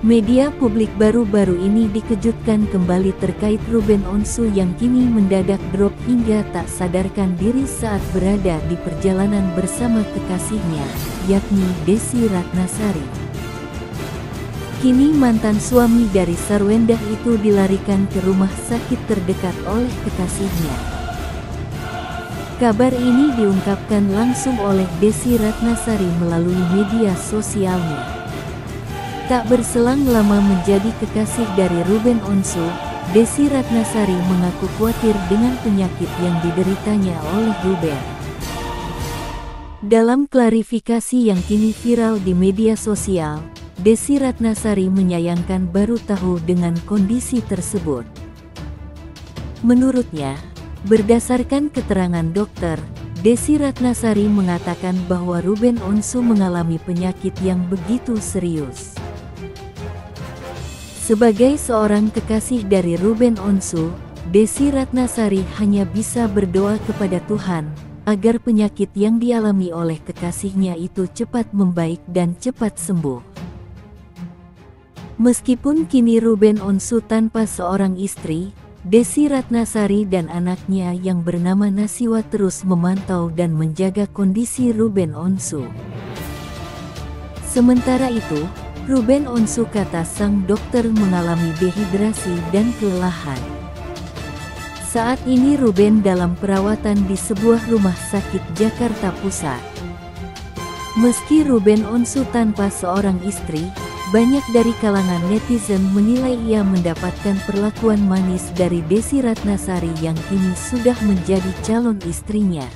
Media publik baru-baru ini dikejutkan kembali terkait Ruben Onsu yang kini mendadak drop hingga tak sadarkan diri saat berada di perjalanan bersama kekasihnya, yakni Desy Ratnasari. Kini mantan suami dari Sarwendah itu dilarikan ke rumah sakit terdekat oleh kekasihnya. Kabar ini diungkapkan langsung oleh Desy Ratnasari melalui media sosialnya. Tak berselang lama menjadi kekasih dari Ruben Onsu, Desy Ratnasari mengaku khawatir dengan penyakit yang dideritanya oleh Ruben. Dalam klarifikasi yang kini viral di media sosial, Desy Ratnasari menyayangkan baru tahu dengan kondisi tersebut. Menurutnya, berdasarkan keterangan dokter, Desy Ratnasari mengatakan bahwa Ruben Onsu mengalami penyakit yang begitu serius. Sebagai seorang kekasih dari Ruben Onsu, Desy Ratnasari hanya bisa berdoa kepada Tuhan, agar penyakit yang dialami oleh kekasihnya itu cepat membaik dan cepat sembuh. Meskipun kini Ruben Onsu tanpa seorang istri, Desy Ratnasari dan anaknya yang bernama Nasiwa terus memantau dan menjaga kondisi Ruben Onsu. Sementara itu, Ruben Onsu kata sang dokter mengalami dehidrasi dan kelelahan. Saat ini Ruben dalam perawatan di sebuah rumah sakit Jakarta Pusat. Meski Ruben Onsu tanpa seorang istri, banyak dari kalangan netizen menilai ia mendapatkan perlakuan manis dari Desy Ratnasari yang kini sudah menjadi calon istrinya.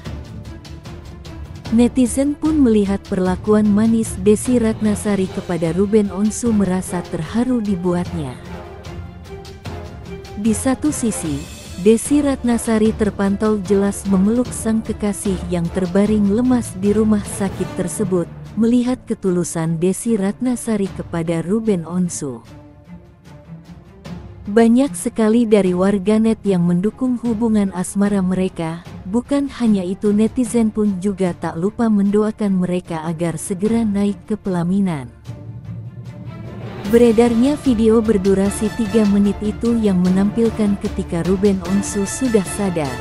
Netizen pun melihat perlakuan manis Desy Ratnasari kepada Ruben Onsu merasa terharu dibuatnya. Di satu sisi, Desy Ratnasari terpantau jelas memeluk sang kekasih yang terbaring lemas di rumah sakit tersebut, melihat ketulusan Desy Ratnasari kepada Ruben Onsu. Banyak sekali dari warganet yang mendukung hubungan asmara mereka. Bukan hanya itu, netizen pun juga tak lupa mendoakan mereka agar segera naik ke pelaminan. Beredarnya video berdurasi 3 menit itu yang menampilkan ketika Ruben Onsu sudah sadar.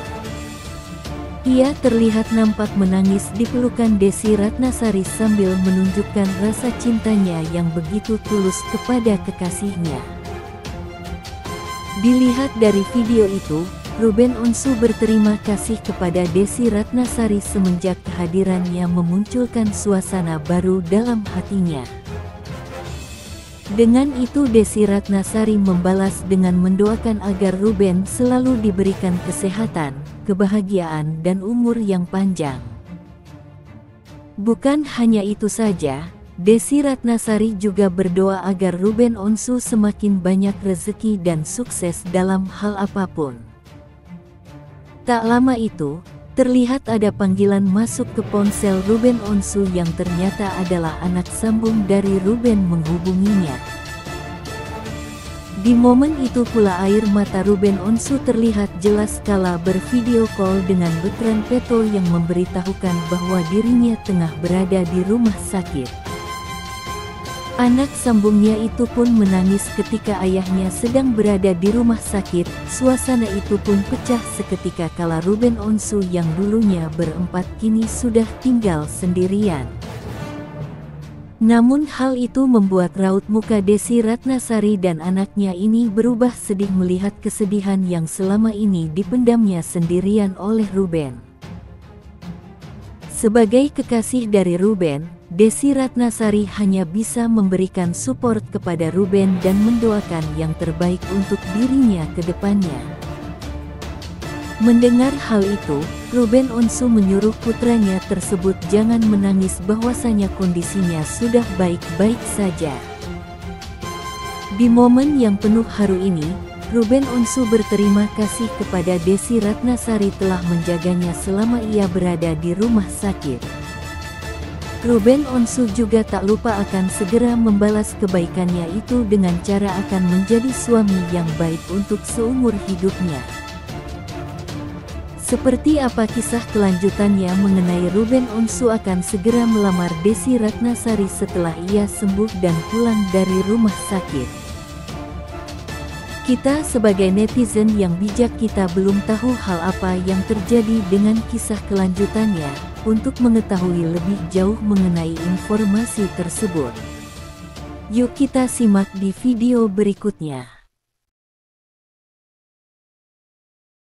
Ia terlihat nampak menangis di pelukan Desy Ratnasari sambil menunjukkan rasa cintanya yang begitu tulus kepada kekasihnya. Dilihat dari video itu, Ruben Onsu berterima kasih kepada Desy Ratnasari semenjak kehadirannya memunculkan suasana baru dalam hatinya. Dengan itu Desy Ratnasari membalas dengan mendoakan agar Ruben selalu diberikan kesehatan, kebahagiaan dan umur yang panjang. Bukan hanya itu saja, Desy Ratnasari juga berdoa agar Ruben Onsu semakin banyak rezeki dan sukses dalam hal apapun. Tak lama itu, terlihat ada panggilan masuk ke ponsel Ruben Onsu yang ternyata adalah anak sambung dari Ruben menghubunginya. Di momen itu pula air mata Ruben Onsu terlihat jelas kala bervideo call dengan Betran Peto yang memberitahukan bahwa dirinya tengah berada di rumah sakit. Anak sambungnya itu pun menangis ketika ayahnya sedang berada di rumah sakit. Suasana itu pun pecah seketika kala Ruben Onsu yang dulunya berempat kini sudah tinggal sendirian. Namun hal itu membuat raut muka Desy Ratnasari dan anaknya ini berubah sedih melihat kesedihan yang selama ini dipendamnya sendirian oleh Ruben. Sebagai kekasih dari Ruben, Desy Ratnasari hanya bisa memberikan support kepada Ruben dan mendoakan yang terbaik untuk dirinya ke depannya. Mendengar hal itu, Ruben Onsu menyuruh putranya tersebut jangan menangis bahwasanya kondisinya sudah baik-baik saja. Di momen yang penuh haru ini, Ruben Onsu berterima kasih kepada Desy Ratnasari telah menjaganya selama ia berada di rumah sakit. Ruben Onsu juga tak lupa akan segera membalas kebaikannya itu dengan cara akan menjadi suami yang baik untuk seumur hidupnya. Seperti apa kisah kelanjutannya mengenai Ruben Onsu akan segera melamar Desi Ratnasari setelah ia sembuh dan pulang dari rumah sakit. Kita sebagai netizen yang bijak kita belum tahu hal apa yang terjadi dengan kisah kelanjutannya. Untuk mengetahui lebih jauh mengenai informasi tersebut, yuk kita simak di video berikutnya.